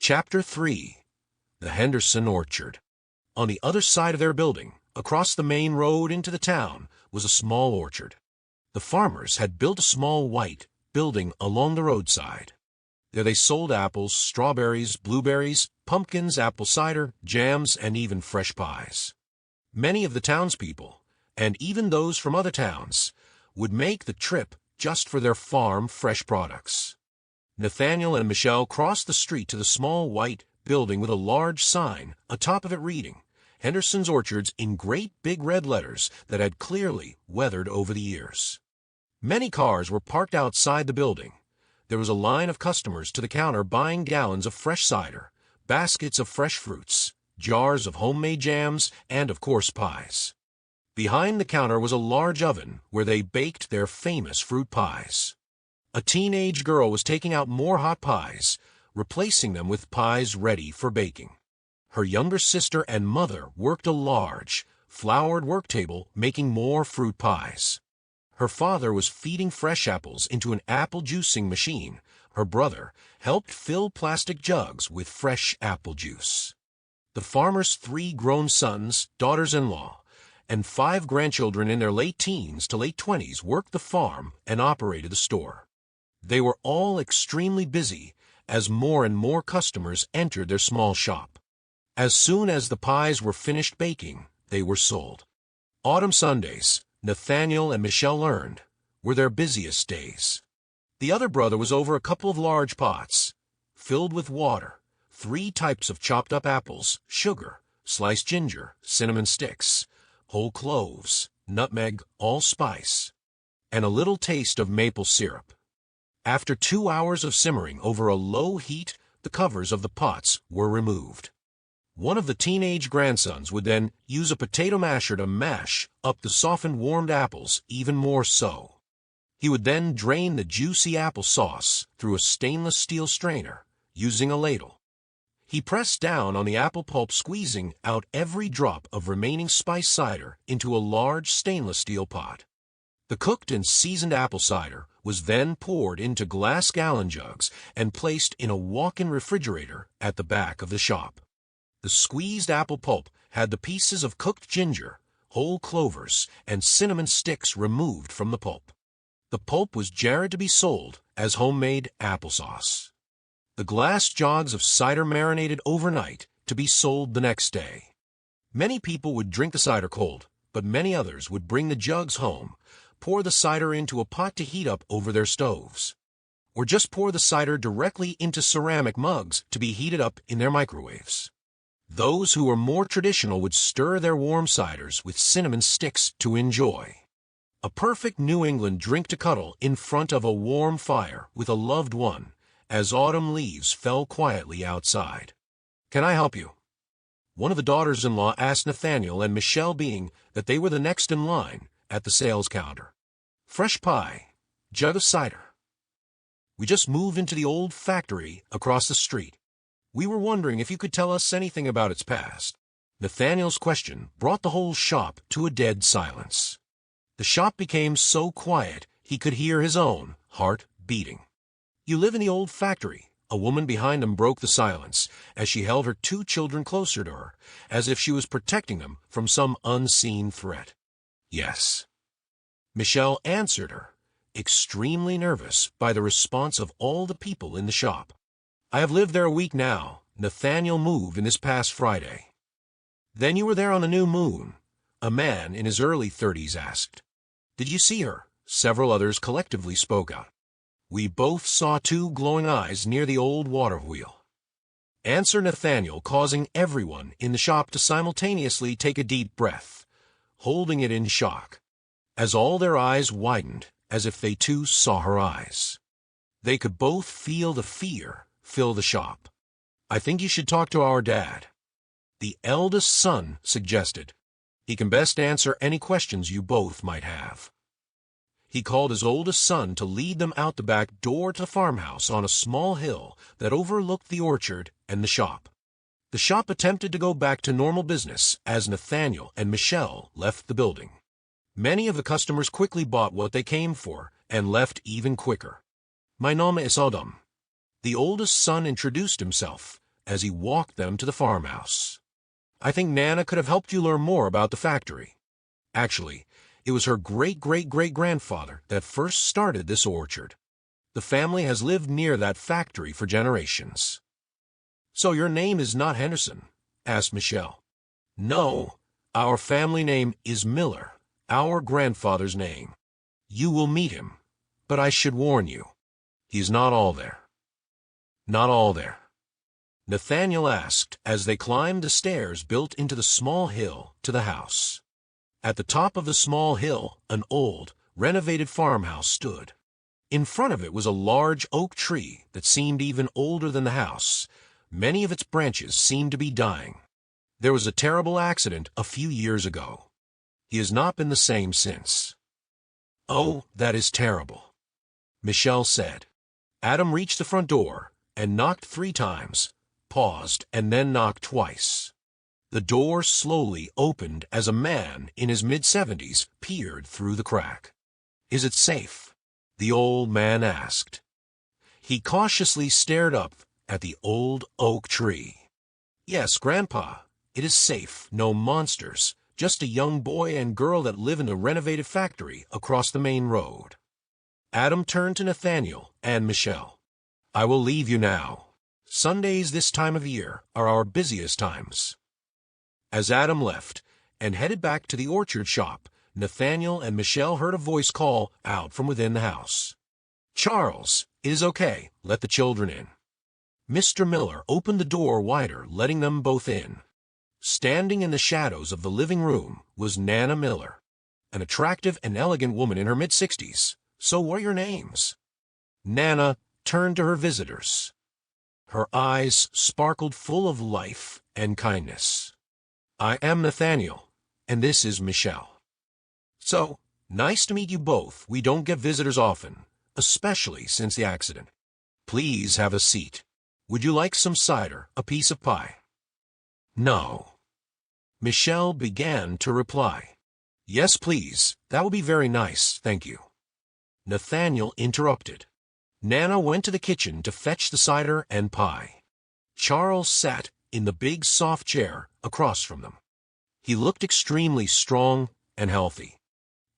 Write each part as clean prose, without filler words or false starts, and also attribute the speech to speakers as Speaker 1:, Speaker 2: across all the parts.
Speaker 1: Chapter 3. The Henderson Orchard. On the other side of their building, across the main road into the town, was a small orchard. The farmers had built a small white building along the roadside. There they sold apples, strawberries, blueberries, pumpkins, apple cider, jams, and even fresh pies. Many of the townspeople, and even those from other towns, would make the trip just for their farm fresh products. Nathaniel and Michelle crossed the street to the small white building with a large sign atop of it reading, Henderson's Orchards, in great big red letters that had clearly weathered over the years. Many cars were parked outside the building. There was a line of customers to the counter buying gallons of fresh cider, baskets of fresh fruits, jars of homemade jams, and of course pies. Behind the counter was a large oven where they baked their famous fruit pies. A teenage girl was taking out more hot pies, replacing them with pies ready for baking. Her younger sister and mother worked a large, floured work table making more fruit pies. Her father was feeding fresh apples into an apple juicing machine. Her brother helped fill plastic jugs with fresh apple juice. The farmer's 3 grown sons, daughters-in-law, and 5 grandchildren in their late teens to late 20s worked the farm and operated the store. They were all extremely busy as more and more customers entered their small shop. As soon as the pies were finished baking, they were sold. Autumn Sundays, Nathaniel and Michelle learned, were their busiest days. The other brother was over a couple of large pots, filled with water, 3 types of chopped up apples, sugar, sliced ginger, cinnamon sticks, whole cloves, nutmeg, allspice, and a little taste of maple syrup. After 2 hours of simmering over a low heat, the covers of the pots were removed. One of the teenage grandsons would then use a potato masher to mash up the softened warmed apples even more so. He would then drain the juicy apple sauce through a stainless steel strainer, using a ladle. He pressed down on the apple pulp, squeezing out every drop of remaining spice cider into a large stainless steel pot. The cooked and seasoned apple cider was then poured into glass gallon jugs and placed in a walk-in refrigerator at the back of the shop. The squeezed apple pulp had the pieces of cooked ginger, whole clovers, and cinnamon sticks removed from the pulp. The pulp was jarred to be sold as homemade applesauce. The glass jugs of cider marinated overnight to be sold the next day. Many people would drink the cider cold, but many others would bring the jugs home, pour the cider into a pot to heat up over their stoves, or just pour the cider directly into ceramic mugs to be heated up in their microwaves. Those who were more traditional would stir their warm ciders with cinnamon sticks to enjoy. A perfect New England drink to cuddle in front of a warm fire with a loved one as autumn leaves fell quietly outside. "Can I help you?" One of the daughters-in-law asked Nathaniel and Michelle, being that they were the next in line at the sales counter. "Fresh pie, jug of cider. We just moved into the old factory across the street. We were wondering if you could tell us anything about its past." Nathaniel's question brought the whole shop to a dead silence. The shop became so quiet he could hear his own heart beating. "You live in the old factory?" A woman behind him broke the silence as she held her 2 children closer to her, as if she was protecting them from some unseen threat. "Yes." Michelle answered her, extremely nervous by the response of all the people in the shop. "I have lived there a week now. Nathaniel moved in this past Friday." "Then you were there on the new moon?" a man in his early 30s asked. "Did you see her?" Several others collectively spoke out. "We both saw 2 glowing eyes near the old water wheel," answered Nathaniel, causing everyone in the shop to simultaneously take a deep breath, holding it in shock, as all their eyes widened as if they too saw her eyes. They could both feel the fear fill the shop. "I think you should talk to our dad," the eldest son suggested. "He can best answer any questions you both might have." He called his oldest son to lead them out the back door to the farmhouse on a small hill that overlooked the orchard and the shop. The shop attempted to go back to normal business as Nathaniel and Michelle left the building. Many of the customers quickly bought what they came for and left even quicker. "My name is Adam." The oldest son introduced himself as he walked them to the farmhouse. "I think Nana could have helped you learn more about the factory. Actually, it was her great-great-great-grandfather that first started this orchard. The family has lived near that factory for generations." "So your name is not Henderson?" asked Michelle. "No, our family name is Miller, our grandfather's name. You will meet him, but I should warn you, he's not all there." "Not all there?" Nathaniel asked as they climbed the stairs built into the small hill to the house. At the top of the small hill, an old, renovated farmhouse stood. In front of it was a large oak tree that seemed even older than the house. Many of its branches seemed to be dying. "There was a terrible accident a few years ago. He has not been the same since." "Oh, that is terrible," Michelle said. Adam reached the front door and knocked 3 times, paused, and then knocked twice. The door slowly opened as a man in his mid-70s peered through the crack. "Is it safe?" the old man asked. He cautiously stared up at the old oak tree. "Yes, Grandpa, it is safe. No monsters, just a young boy and girl that live in the renovated factory across the main road." Adam turned to Nathaniel and Michelle. "I will leave you now. Sundays this time of year are our busiest times." As Adam left and headed back to the orchard shop, Nathaniel and Michelle heard a voice call out from within the house. "Charles, it is okay. Let the children in." Mr. Miller opened the door wider, letting them both in. Standing in the shadows of the living room was Nana Miller, an attractive and elegant woman in her mid-60s. "So what are your names?" Nana turned to her visitors. Her eyes sparkled full of life and kindness. "I am Nathaniel, and this is Michelle." "So, nice to meet you both. We don't get visitors often, especially since the accident. Please have a seat. Would you like some cider, a piece of pie?" "No." Michelle began to reply. "Yes, please. That would be very nice, thank you." Nathaniel interrupted. Nana went to the kitchen to fetch the cider and pie. Charles sat in the big soft chair across from them. He looked extremely strong and healthy.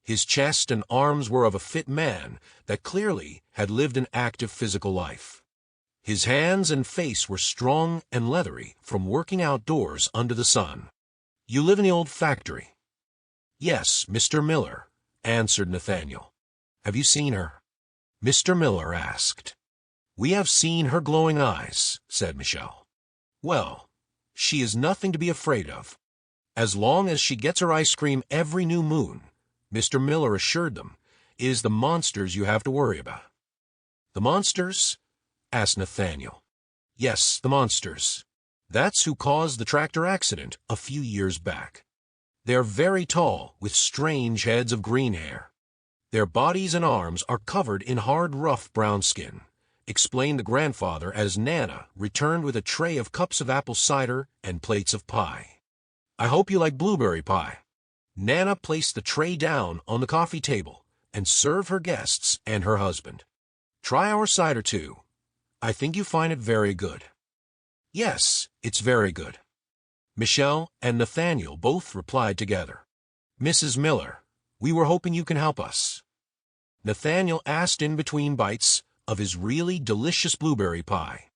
Speaker 1: His chest and arms were of a fit man that clearly had lived an active physical life. His hands and face were strong and leathery from working outdoors under the sun. "You live in the old factory?" "Yes, Mr. Miller," answered Nathaniel. "Have you seen her?" Mr. Miller asked. "We have seen her glowing eyes," said Michelle. "Well, she is nothing to be afraid of. As long as she gets her ice cream every new moon," Mr. Miller assured them, "it is the monsters you have to worry about." "The monsters?" asked Nathaniel. "Yes, the monsters. That's who caused the tractor accident a few years back. They are very tall, with strange heads of green hair. Their bodies and arms are covered in hard, rough brown skin," explained the grandfather as Nana returned with a tray of cups of apple cider and plates of pie. "I hope you like blueberry pie." Nana placed the tray down on the coffee table and served her guests and her husband. "Try our cider, too. I think you find it very good." "Yes, it's very good." Michelle and Nathaniel both replied together. "Mrs. Miller, we were hoping you can help us." Nathaniel asked in between bites of his really delicious blueberry pie.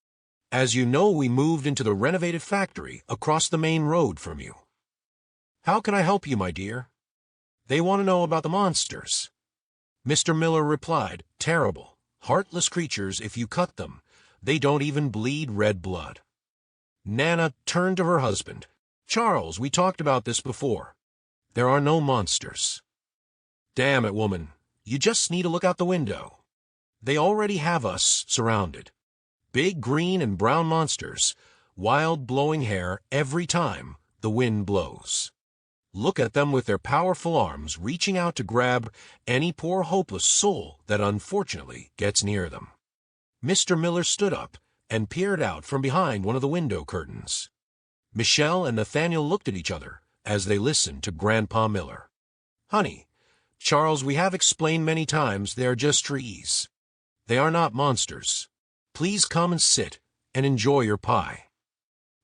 Speaker 1: "As you know, we moved into the renovated factory across the main road from you." "How can I help you, my dear?" "They want to know about the monsters." Mr. Miller replied, "Terrible, heartless creatures. If you cut them, they don't even bleed red blood." Nana turned to her husband. "Charles, we talked about this before. There are no monsters." "Damn it, woman. You just need to look out the window. They already have us surrounded. Big green and brown monsters, wild blowing hair every time the wind blows. Look at them with their powerful arms reaching out to grab any poor hopeless soul that unfortunately gets near them." Mr. Miller stood up and peered out from behind one of the window curtains. Michelle and Nathaniel looked at each other as they listened to Grandpa Miller. "Honey, Charles, we have explained many times they are just trees. They are not monsters. Please come and sit and enjoy your pie."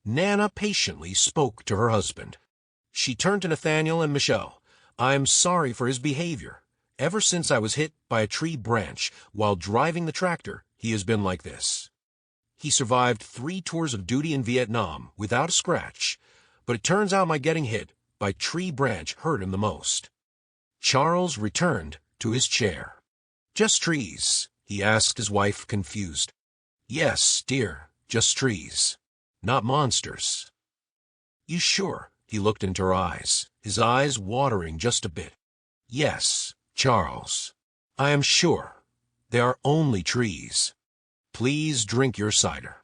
Speaker 1: Nana patiently spoke to her husband. She turned to Nathaniel and Michelle. "I'm sorry for his behavior. Ever since I was hit by a tree branch while driving the tractor, he has been like this. He survived 3 tours of duty in Vietnam without a scratch, but it turns out my getting hit by tree branch hurt him the most." Charles returned to his chair. "Just trees?" he asked his wife, confused. "Yes, dear, just trees. Not monsters." "You sure?" He looked into her eyes, his eyes watering just a bit. "Yes, Charles, I am sure. They are only trees. Please drink your cider."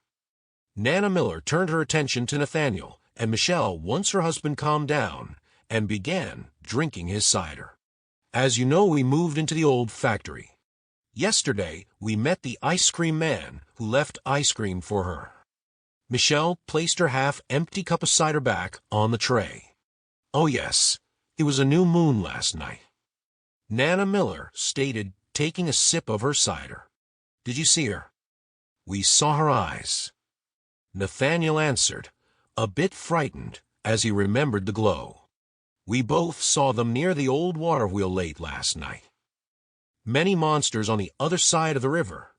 Speaker 1: Nana Miller turned her attention to Nathaniel and Michelle once her husband calmed down and began drinking his cider. "As you know, we moved into the old factory. Yesterday, we met the ice cream man who left ice cream for her." Michelle placed her half-empty cup of cider back on the tray. "Oh yes, it was a new moon last night," Nana Miller stated, taking a sip of her cider. "Did you see her?" "We saw her eyes," Nathaniel answered, a bit frightened as he remembered the glow. "We both saw them near the old water wheel late last night." "Many monsters on the other side of the river,"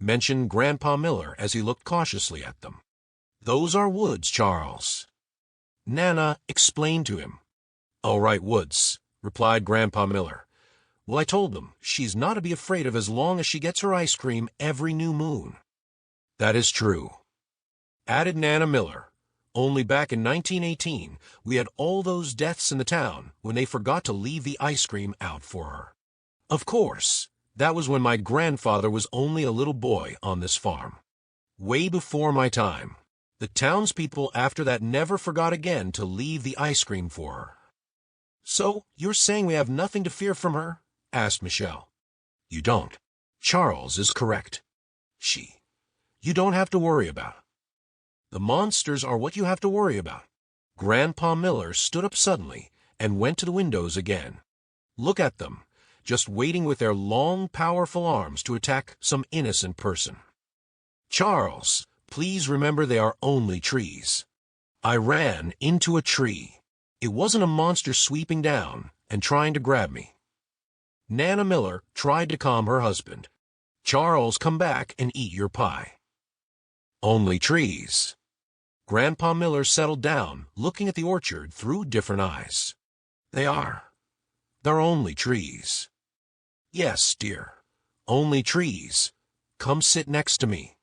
Speaker 1: mentioned Grandpa Miller as he looked cautiously at them. "Those are woods, Charles," Nana explained to him. "Oh, right, woods," replied Grandpa Miller. "Well, I told them she's not to be afraid of as long as she gets her ice cream every new moon." "That is true," added Nana Miller. "Only back in 1918, we had all those deaths in the town when they forgot to leave the ice cream out for her. Of course, that was when my grandfather was only a little boy on this farm. Way before my time. The townspeople after that never forgot again to leave the ice cream for her." "So, you're saying we have nothing to fear from her?" asked Michelle. "You don't. Charles is correct. You don't have to worry about it. The monsters are what you have to worry about." Grandpa Miller stood up suddenly and went to the windows again. "Look at them, just waiting with their long, powerful arms to attack some innocent person. Charles, please remember they are only trees. I ran into a tree. It wasn't a monster sweeping down and trying to grab me." Nana Miller tried to calm her husband. "Charles, come back and eat your pie." "Only trees." Grandpa Miller settled down, looking at the orchard through different eyes. They're only trees." "Yes, dear, only trees. Come sit next to me."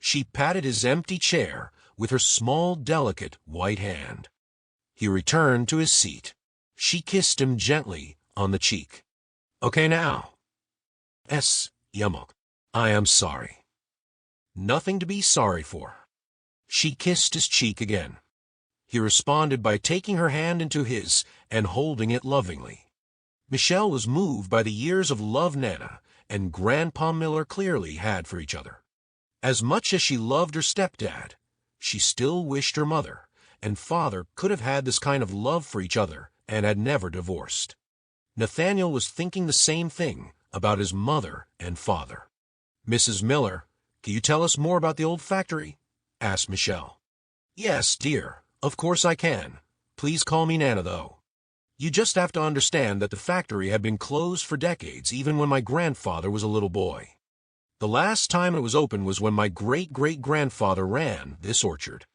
Speaker 1: She patted his empty chair with her small, delicate white hand. He returned to his seat. She kissed him gently on the cheek. "Okay now?" "Yes, Yamuk. I am sorry." "Nothing to be sorry for." She kissed his cheek again. He responded by taking her hand into his and holding it lovingly. Michelle was moved by the years of love Nana and Grandpa Miller clearly had for each other. As much as she loved her stepdad, she still wished her mother and father could have had this kind of love for each other and had never divorced. Nathaniel was thinking the same thing about his mother and father. "Mrs. Miller, can you tell us more about the old factory?" asked Michelle. "Yes, dear, of course I can. Please call me Nana, though. You just have to understand that the factory had been closed for decades, even when my grandfather was a little boy. The last time it was open was when my great-great-grandfather ran this orchard.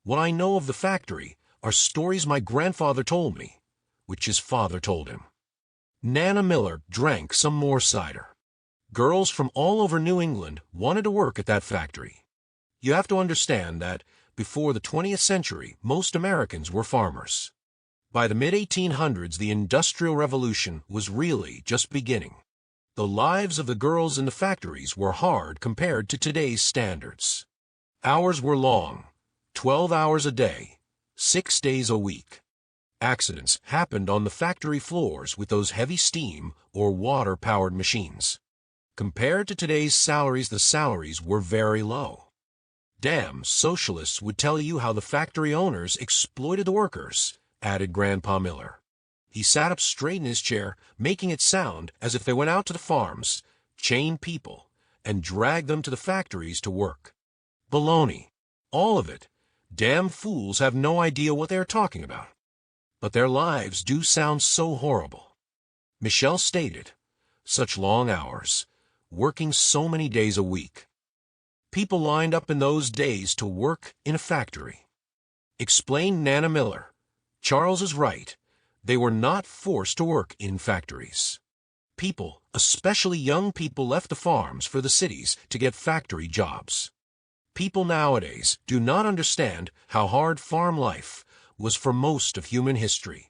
Speaker 1: What I know of the factory are stories my grandfather told me, which his father told him." Nana Miller drank some more cider. Girls from all over New England wanted to work at that factory. You have to understand that before the 20th century, most Americans were farmers. By the mid-1800s, the Industrial Revolution was really just beginning. The lives of the girls in the factories were hard compared to today's standards. Hours were long, 12 hours a day, 6 days a week. Accidents happened on the factory floors with those heavy steam or water-powered machines. Compared to today's salaries, the salaries were very low. Damn socialists would tell you how the factory owners exploited the workers, added Grandpa Miller. He sat up straight in his chair, making it sound as if they went out to the farms, chained people, and dragged them to the factories to work. Baloney. All of it. Damn fools have no idea what they are talking about. But their lives do sound so horrible. Michelle stated, such long hours, working so many days a week. People lined up in those days to work in a factory. Explained Nana Miller. Charles is right. They were not forced to work in factories. People, especially young people, left the farms for the cities to get factory jobs. People nowadays do not understand how hard farm life was for most of human history.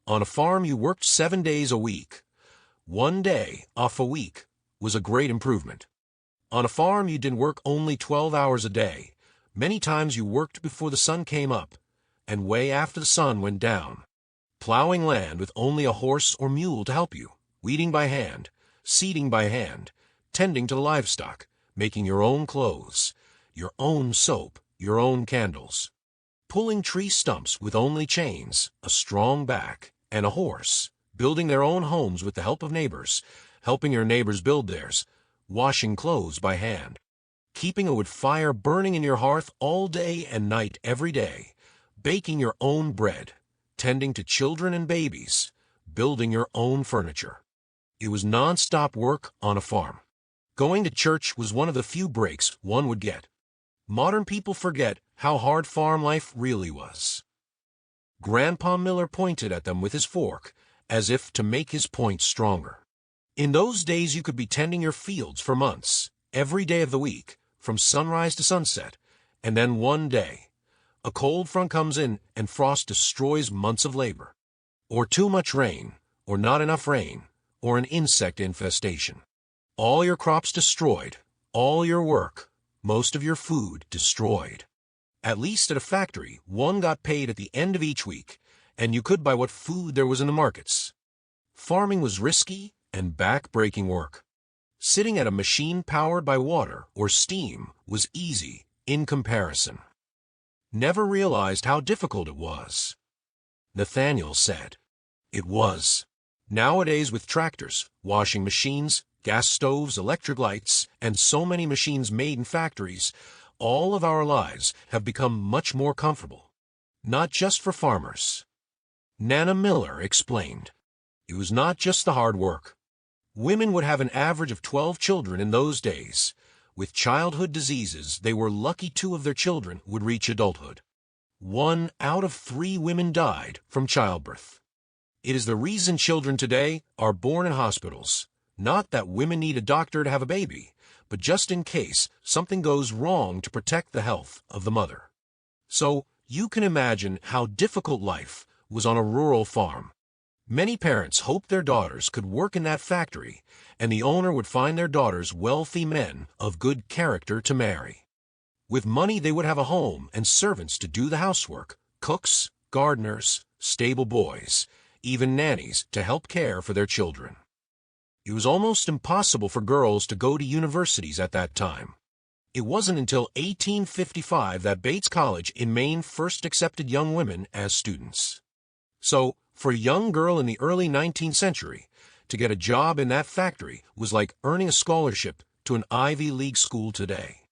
Speaker 1: On a farm you worked 7 days a week. 1 day off a week was a great improvement. On a farm you didn't work only 12 hours a day. Many times you worked before the sun came up and way after the sun went down. Plowing land with only a horse or mule to help you, weeding by hand, seeding by hand, tending to the livestock, making your own clothes, your own soap, your own candles. Pulling tree stumps with only chains, a strong back, and a horse, building their own homes with the help of neighbors, helping your neighbors build theirs, washing clothes by hand, keeping a wood fire burning in your hearth all day and night every day, baking your own bread, tending to children and babies, building your own furniture. It was non-stop work on a farm. Going to church was one of the few breaks one would get. Modern people forget how hard farm life really was. Grandpa Miller pointed at them with his fork, as if to make his point stronger. In those days you could be tending your fields for months, every day of the week, from sunrise to sunset, and then one day, a cold front comes in and frost destroys months of labor. Or too much rain, or not enough rain, or an insect infestation. All your crops destroyed, all your work, most of your food destroyed. At least at a factory, one got paid at the end of each week, and you could buy what food there was in the markets. Farming was risky and back-breaking work. Sitting at a machine powered by water or steam was easy in comparison. Never realized how difficult it was. Nathaniel said, "It was. Nowadays with tractors, washing machines, gas stoves, electric lights, and so many machines made in factories, all of our lives have become much more comfortable. Not just for farmers." Nana Miller explained, it was not just the hard work. Women would have an average of 12 children in those days. With childhood diseases, they were lucky 2 of their children would reach adulthood. 1 out of 3 women died from childbirth. It is the reason children today are born in hospitals. Not that women need a doctor to have a baby, but just in case something goes wrong to protect the health of the mother. So you can imagine how difficult life was on a rural farm. Many parents hoped their daughters could work in that factory, and the owner would find their daughters wealthy men of good character to marry. With money they would have a home and servants to do the housework, cooks, gardeners, stable boys, even nannies to help care for their children. It was almost impossible for girls to go to universities at that time. It wasn't until 1855 that Bates College in Maine first accepted young women as students. So, for a young girl in the early 19th century, to get a job in that factory was like earning a scholarship to an Ivy League school today.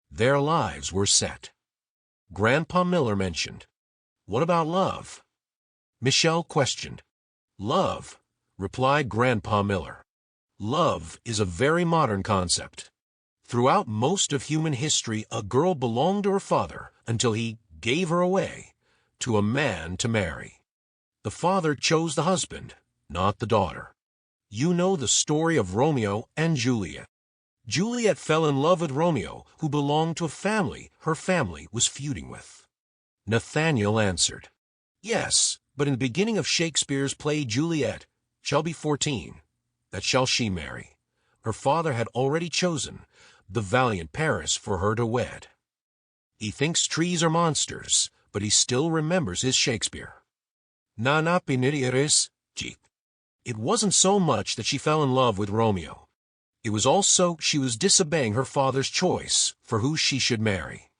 Speaker 1: Their lives were set. Grandpa Miller mentioned, "What about love?" Michelle questioned. "Love," replied Grandpa Miller. "Love is a very modern concept. Throughout most of human history, a girl belonged to her father until he gave her away to a man to marry. The father chose the husband, not the daughter. You know the story of Romeo and Juliet. Juliet fell in love with Romeo, who belonged to a family her family was feuding with." Nathaniel answered, "Yes, but in the beginning of Shakespeare's play Juliet shall be 14, that shall she marry. Her father had already chosen the valiant Paris for her to wed." He thinks trees are monsters, but he still remembers his Shakespeare. "Nana piniriris jik." It wasn't so much that she fell in love with Romeo. It was also she was disobeying her father's choice for who she should marry.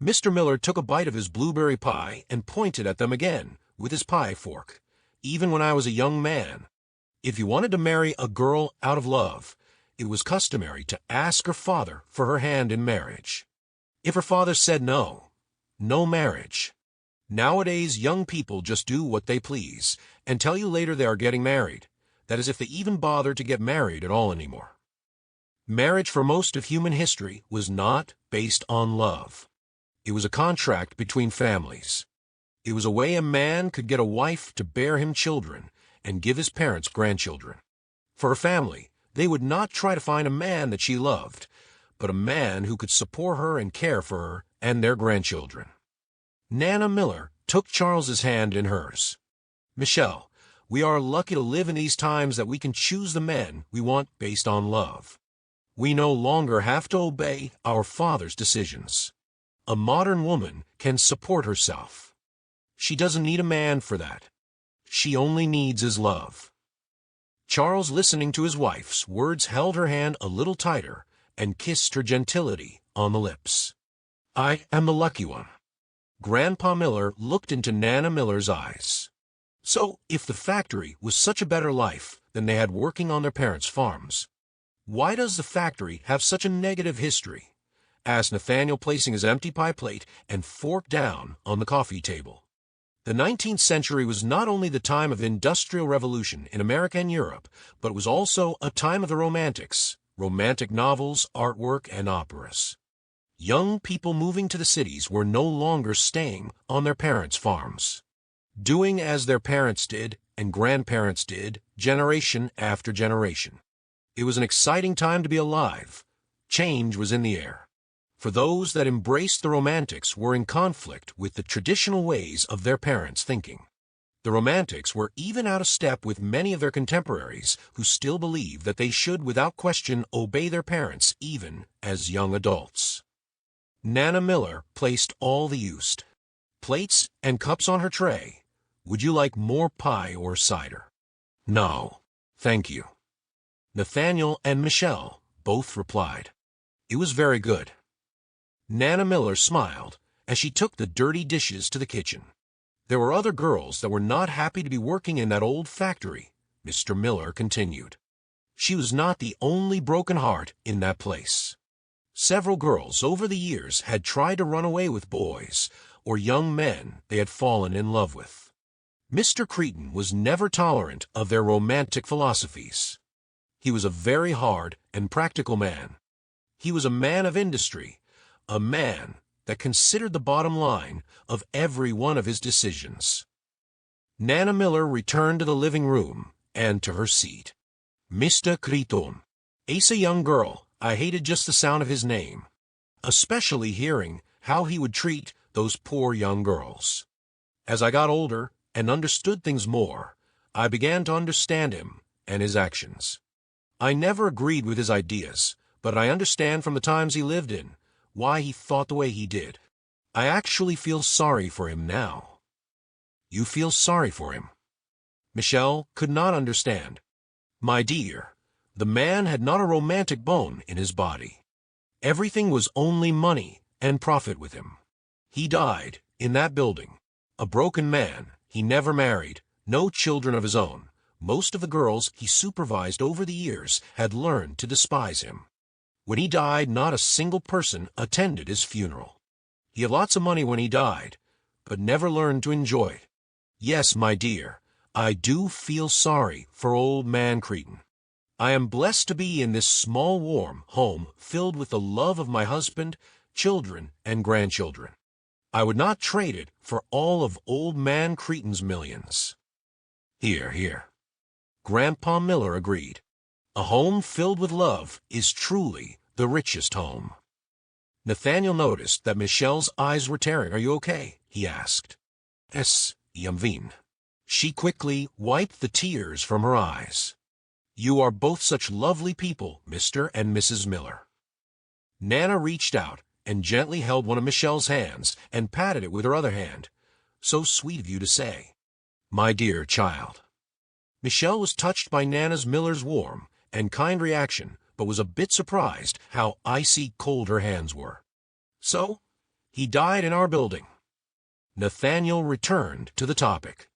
Speaker 1: Mr. Miller took a bite of his blueberry pie and pointed at them again with his pie fork. "Even when I was a young man, if you wanted to marry a girl out of love, it was customary to ask her father for her hand in marriage. If her father said no, No marriage. Nowadays, young people just do what they please and tell you later they are getting married. That is, if they even bother to get married at all anymore. Marriage for most of human history was not based on love. It was a contract between families. It was a way a man could get a wife to bear him children and give his parents grandchildren. For a family, they would not try to find a man that she loved, but a man who could support her and care for her and their grandchildren. Nana Miller took Charles's hand in hers. Michelle, we are lucky to live in these times that we can choose the men we want based on love. We no longer have to obey our father's decisions. A modern woman can support herself. She doesn't need a man for that. She only needs his love. Charles, listening to his wife's words, held her hand a little tighter and kissed her gentility on the lips. I am the lucky one. Grandpa Miller looked into Nana Miller's eyes. So, if the factory was such a better life than they had working on their parents' farms, why does the factory have such a negative history? Asked Nathaniel, placing his empty pie plate and fork down on the coffee table. The 19th century was not only the time of industrial revolution in America and Europe, but it was also a time of the Romantics, romantic novels, artwork, and operas. Young people moving to the cities were no longer staying on their parents' farms, doing as their parents did and grandparents did, generation after generation. It was an exciting time to be alive. Change was in the air. For those that embraced the Romantics were in conflict with the traditional ways of their parents' thinking. The Romantics were even out of step with many of their contemporaries who still believed that they should without question obey their parents even as young adults. Nana Miller placed all the used plates and cups on her tray. Would you like more pie or cider? No, thank you. Nathaniel and Michelle both replied. It was very good. Nana Miller smiled as she took the dirty dishes to the kitchen. There were other girls that were not happy to be working in that old factory, Mr. Miller continued. She was not the only broken heart in that place. Several girls over the years had tried to run away with boys or young men they had fallen in love with. Mr. Cretan was never tolerant of their romantic philosophies. He was a very hard and practical man. He was a man of industry, a man that considered the bottom line of every one of his decisions. Nana Miller returned to the living room and to her seat. Mr. Cretan. Ace, a young girl, I hated just the sound of his name, especially hearing how he would treat those poor young girls. As I got older and understood things more, I began to understand him and his actions. I never agreed with his ideas, but I understand from the times he lived in why he thought the way he did. I actually feel sorry for him now. You feel sorry for him? Michelle could not understand. My dear, the man had not a romantic bone in his body. Everything was only money and profit with him. He died in that building, a broken man. He never married, no children of his own. Most of the girls he supervised over the years had learned to despise him. When he died, not a single person attended his funeral. He had lots of money when he died, but never learned to enjoy it. Yes, my dear, I do feel sorry for old man Cretan. I am blessed to be in this small, warm home filled with the love of my husband, children, and grandchildren. I would not trade it for all of old man Cretan's millions. Hear, hear. Grandpa Miller agreed. A home filled with love is truly the richest home. Nathaniel noticed that Michelle's eyes were tearing. Are you okay? He asked. Es, Yamvin. She quickly wiped the tears from her eyes. You are both such lovely people, Mr. and Mrs. Miller. Nana reached out and gently held one of Michelle's hands and patted it with her other hand. So sweet of you to say. My dear child. Michelle was touched by Nana's Miller's warm and kind reaction, but was a bit surprised how icy cold her hands were. So, he died in our building. Nathaniel returned to the topic.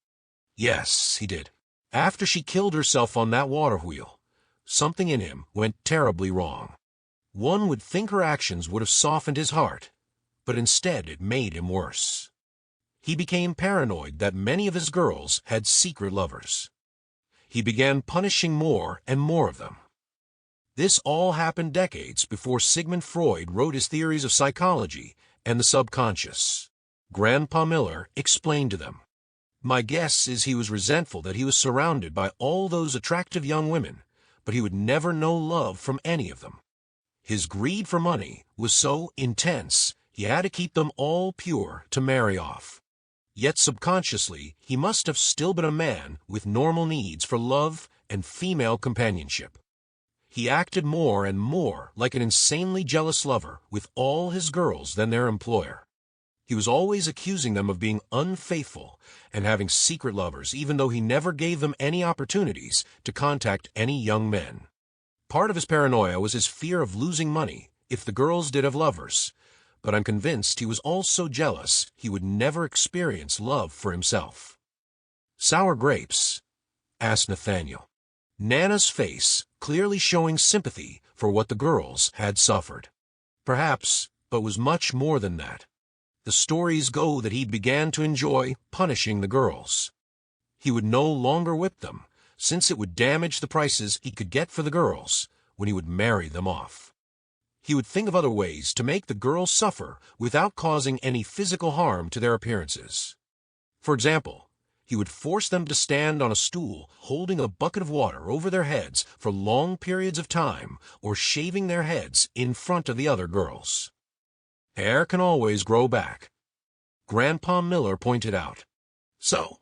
Speaker 1: Yes, he did. After she killed herself on that water wheel, something in him went terribly wrong. One would think her actions would have softened his heart, but instead it made him worse. He became paranoid that many of his girls had secret lovers. He began punishing more and more of them. This all happened decades before Sigmund Freud wrote his theories of psychology and the subconscious. Grandpa Miller explained to them. My guess is he was resentful that he was surrounded by all those attractive young women, but he would never know love from any of them. His greed for money was so intense he had to keep them all pure to marry off. Yet subconsciously he must have still been a man with normal needs for love and female companionship. He acted more and more like an insanely jealous lover with all his girls than their employer. He was always accusing them of being unfaithful and having secret lovers, even though he never gave them any opportunities to contact any young men. Part of his paranoia was his fear of losing money if the girls did have lovers, but I'm convinced he was also jealous he would never experience love for himself. Sour grapes? Asked Nathaniel. Nana's face clearly showing sympathy for what the girls had suffered. Perhaps, but was much more than that. The stories go that he began to enjoy punishing the girls. He would no longer whip them, since it would damage the prices he could get for the girls when he would marry them off. He would think of other ways to make the girls suffer without causing any physical harm to their appearances. For example, he would force them to stand on a stool holding a bucket of water over their heads for long periods of time, or shaving their heads in front of the other girls. Hair can always grow back, Grandpa Miller pointed out. So,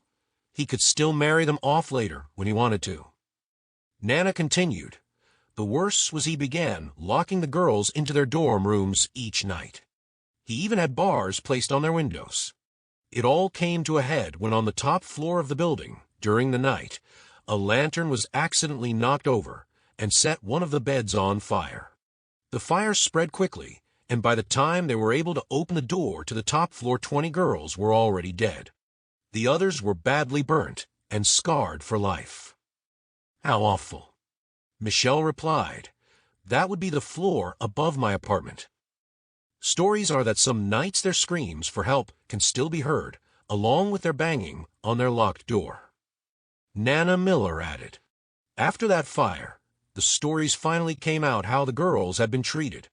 Speaker 1: he could still marry them off later when he wanted to. Nana continued. The worse was he began locking the girls into their dorm rooms each night. He even had bars placed on their windows. It all came to a head when on the top floor of the building, during the night, a lantern was accidentally knocked over and set one of the beds on fire. The fire spread quickly, and by the time they were able to open the door to the top floor, 20 girls were already dead. The others were badly burnt and scarred for life. How awful. Michelle replied, That would be the floor above my apartment. Stories are that some nights their screams for help can still be heard, along with their banging on their locked door. Nana Miller added, After that fire, the stories finally came out how the girls had been treated.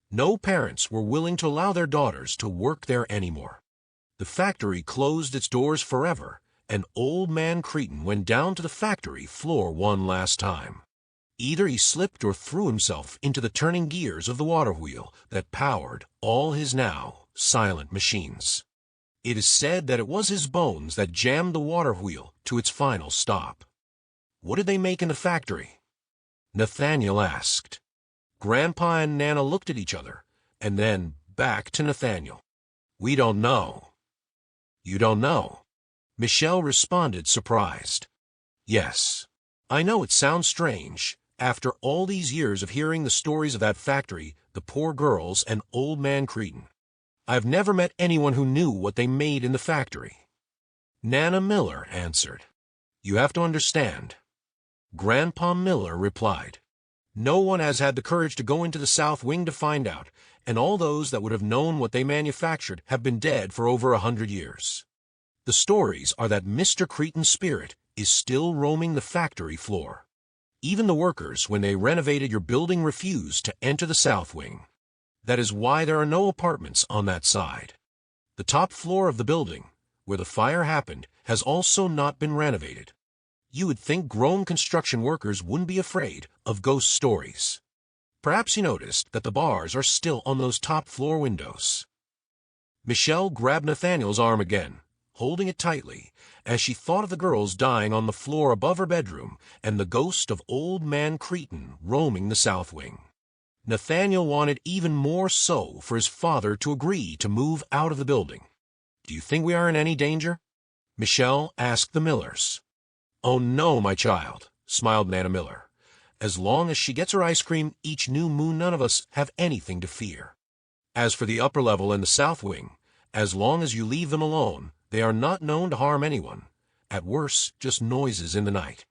Speaker 1: No parents were willing to allow their daughters to work there anymore. The factory closed its doors forever, and Old Man Cretin went down to the factory floor one last time. Either he slipped or threw himself into the turning gears of the water wheel that powered all his now silent machines. It is said that it was his bones that jammed the water wheel to its final stop. What did they make in the factory? Nathaniel asked. Grandpa and Nana looked at each other, and then back to Nathaniel. We don't know. You don't know? Michelle responded, surprised. Yes. I know it sounds strange. After all these years of hearing the stories of that factory, the poor girls, and Old Man Cretin, I've never met anyone who knew what they made in the factory. Nana Miller answered. You have to understand. Grandpa Miller replied. No one has had the courage to go into the South Wing to find out, and all those that would have known what they manufactured have been dead for over 100 years. The stories are that Mr. Cretin's spirit is still roaming the factory floor. Even the workers, when they renovated your building, refused to enter the South Wing. That is why there are no apartments on that side. The top floor of the building, where the fire happened, has also not been renovated. You would think grown construction workers wouldn't be afraid of ghost stories. Perhaps you noticed that the bars are still on those top floor windows. Michelle grabbed Nathaniel's arm again, holding it tightly, as she thought of the girls dying on the floor above her bedroom and the ghost of Old Man Cretin roaming the South Wing. Nathaniel wanted even more so for his father to agree to move out of the building. Do you think we are in any danger? Michelle asked the Millers. Oh no, my child, smiled Nana Miller. As long as she gets her ice cream each new moon, none of us have anything to fear. As for the upper level and the South Wing, as long as you leave them alone, they are not known to harm anyone. At worst, just noises in the night.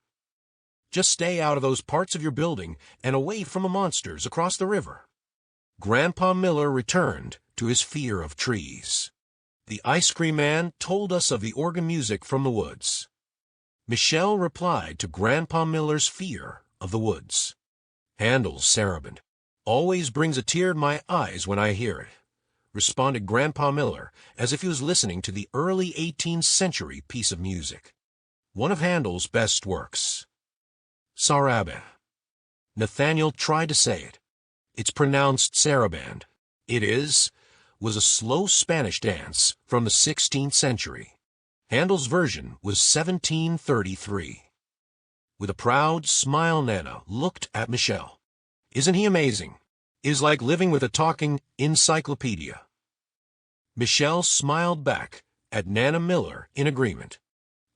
Speaker 1: Just stay out of those parts of your building and away from the monsters across the river. Grandpa Miller returned to his fear of trees. The ice cream man told us of the organ music from the woods. Michel replied to Grandpa Miller's fear of the woods. Handel's Saraband always brings a tear to my eyes when I hear it, responded Grandpa Miller, as if he was listening to the early 18th century piece of music. One of Handel's best works. Saraband. Nathaniel tried to say it. It's pronounced Saraband. It was a slow Spanish dance from the 16th century. Handel's version was 1733. With a proud smile, Nana looked at Michel. Isn't he amazing? It is like living with a talking encyclopedia. Michel smiled back at Nana Miller in agreement.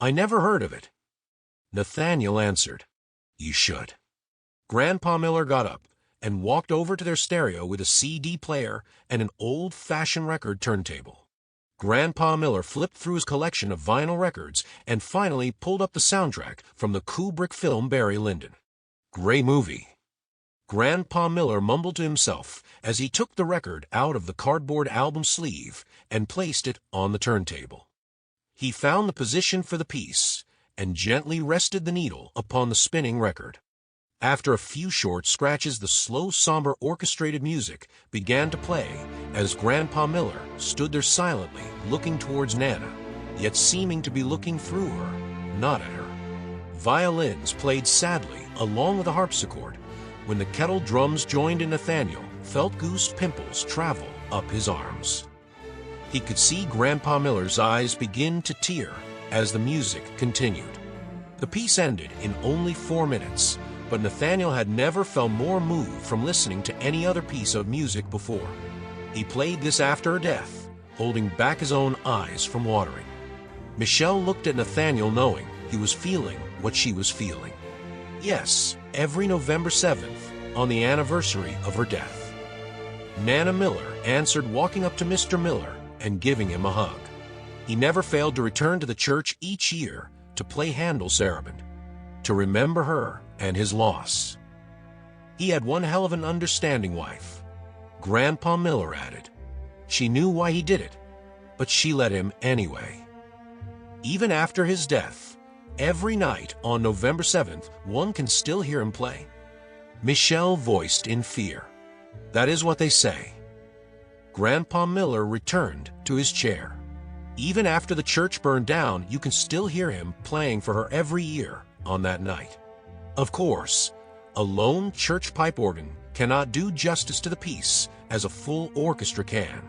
Speaker 1: I never heard of it. Nathaniel answered, You should. Grandpa Miller got up and walked over to their stereo with a CD player and an old-fashioned record turntable. Grandpa Miller flipped through his collection of vinyl records and finally pulled up the soundtrack from the Kubrick film Barry Lyndon. Great movie. Grandpa Miller mumbled to himself as he took the record out of the cardboard album sleeve and placed it on the turntable. He found the position for the piece and gently rested the needle upon the spinning record. After a few short scratches, the slow, somber, orchestrated music began to play as Grandpa Miller stood there silently looking towards Nana, yet seeming to be looking through her, not at her. Violins played sadly along with the harpsichord. When the kettle drums joined in, Nathaniel felt goose pimples travel up his arms. He could see Grandpa Miller's eyes begin to tear as the music continued. The piece ended in only 4 minutes, but Nathaniel had never felt more moved from listening to any other piece of music before. He played this after her death, holding back his own eyes from watering. Michel looked at Nathaniel knowing he was feeling what she was feeling. Yes, every November 7th, on the anniversary of her death. Nana Miller answered, walking up to Mr. Miller and giving him a hug. He never failed to return to the church each year to play Handel's Saraband, to remember her and his loss. He had one hell of an understanding wife, Grandpa Miller added. She knew why he did it, but she let him anyway. Even after his death, every night on November 7th, one can still hear him play. Michel voiced in fear. That is what they say. Grandpa Miller returned to his chair. Even after the church burned down, you can still hear him playing for her every year on that night. Of course, a lone church pipe organ cannot do justice to the piece as a full orchestra can.